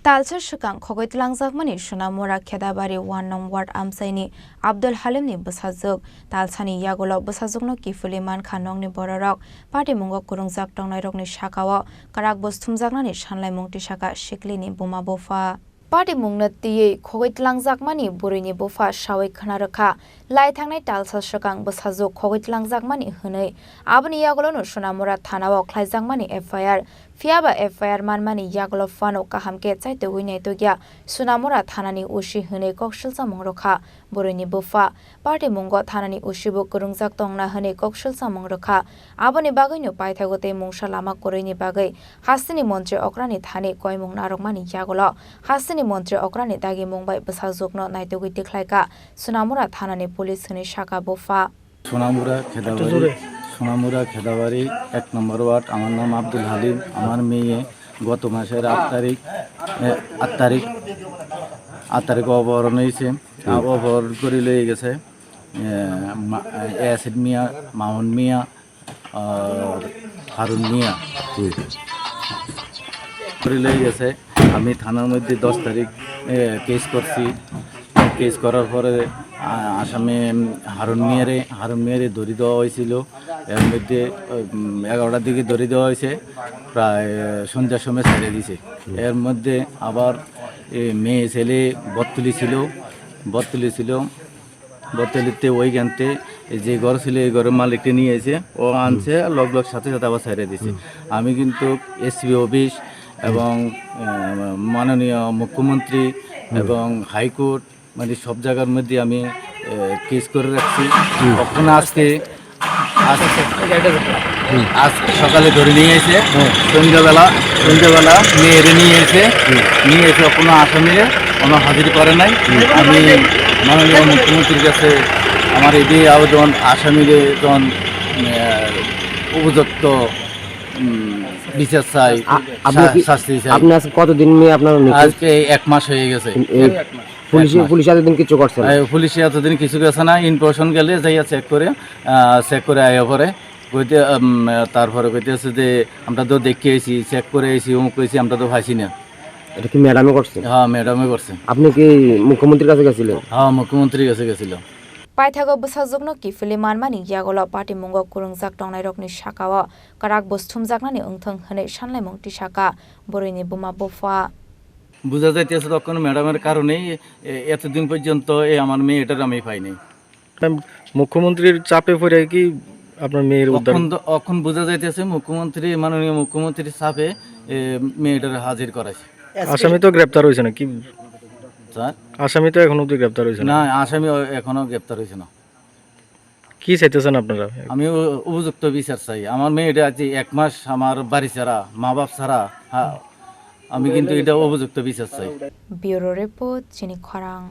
Talsa Swkang Khogwi Twlangjakmani Sonamura Khedabari 1 nong ward Amsaini Abdul Halimni Busazuk Talsani Yagolo Busazukno Kiphilwi Mankha nongni bororok party mungo kurungjak tongnai shakawo karak bosthumjaknani sanlaimung tisaka Sikli ni Buma Bupha Party mungna tiye Khogwi Twlangjakmani burini Bupha shawai khanarokha lai thangnai Talsa Swkang Busazuk Khogwi Twlangjakmani hwnei aboni yagolono Sonamura thanao khlaijakmani FIR Fiaba FIR manmani yagolo fano kahamke chaite winai togya Sonamura thanani ushi hwnei kokshilsa mongrokha burini Bupha party mungo thanani ushibo kurungjak tongna hwnei kokshilsa mongrokha aboni bagaino paithagote mungsa lama korini bagai hasini mantri okrani thani koimung narokmani yagolo hasini mantri okrani dagi mungbai busazukno naitogui tikhlaika Sonamura thanani police hwnei shaka Bupha Sonamura Khedabari 1 নম্বর ward আমার নাম আব্দুল হালিম আমার মেয়ে গত মাসের 8 তারিখ অপহরণ হয়েছে অপহরণ করে লয়ে গেছে অ্যাসিড মিয়া মামুন মিয়া আর হারুন মিয়া করে লয়ে গেছে আমি থানার মধ্যে 10 তারিখ কেস করছি কেস করার পরে আসামে হারুন মিয়ারে ধরে দেওয়া হয়েছিল এর মধ্যে 11টার দিকে ধরে দেওয়া হয়েছে প্রায় সন্ধ্যার সময় ছেড়ে দিয়েছে এর মধ্যে আবার মেয়ে ছেলে বত্তলিতে ওইখানতে যে ঘর ছিল এই ঘরের মালিককে নিয়ে এসে ও আনছে লগ সাথে আবার ছেড়ে দিয়েছে আমি কিন্তু এসপি অফিস এবং মাননীয় মুখ্যমন্ত্রী এবং হাইকোর্ট মানে সব জায়গার মধ্যে আমি কেস করে রাখছি কখন আজকে সকালে ধরে নিয়ে এসে সন্ধ্যাবেলা মেয়েরে নিয়ে এসে কোনো আসামিরে কোনো হাজির করে নাই আমি মাননীয় মুখ্যমন্ত্রীর কাছে আমার এই আবেদন আসামিরে যখন উপযুক্ত বিচার চাই শাস্তি চাই। আপনার কতদিন মেয়ে আপনার আজকে 1 মাস হয়ে গেছে। পুলিশ এতদিন কিছু করছে না? পুলিশে এতদিন কিছু করছে না। ইনফরমেশন গেলে যাইয়া চেক করে আয়া পরে কইতে তারপরে কইতেছে যে আমরা তো দেখে এসেছি চেক করে এসেছি অমুক কইছি আমরা তো ভাইছি না। এটা কি ম্যাডামে করছে? হ্যাঁ ম্যাডামে করছে। আপনি কি মুখ্যমন্ত্রীর কাছে গেছিলেন? হ্যাঁ মুখ্যমন্ত্রীর কাছে গেছিলাম। Paithago busazukno Kiphilwi manmani yagolo party mungo kurungjak tongnai rokni shakawo karak bosthumjaknani ungthong hwnei sanlaimung tisaka burini Buma Bupha বুঝা যাইতেছে তখন ম্যাডামের কারণেই এতদিন পর্যন্ত আমার মেয়েটার আমি পাইনি। মুখ্যমন্ত্রীর চাপে পড়ে কি আপনার মেয়ের উদ্ধার এখন বোঝা যাইতেছে মাননীয় মুখ্যমন্ত্রীর চাপে মেয়েটার হাজির করাইছে। আসামি তো গ্রেপ্তার হয়েছে না কি স্যার? আসামি তো এখনো গ্রেপ্তার হয়েছে না, আসামি এখনো গ্রেপ্তার হয়েছে না। কি চাইতেছেন আপনারা? আমি উপযুক্ত বিচার চাই। আমার মেয়েটা আজ 1 মাস আমার বাড়ি ছাড়া মা বাপ ছাড়া, আমি কিন্তু এটা উপযুক্ত বিচার চাই। ব্যুরো রিপোর্ট চিনি খরাং।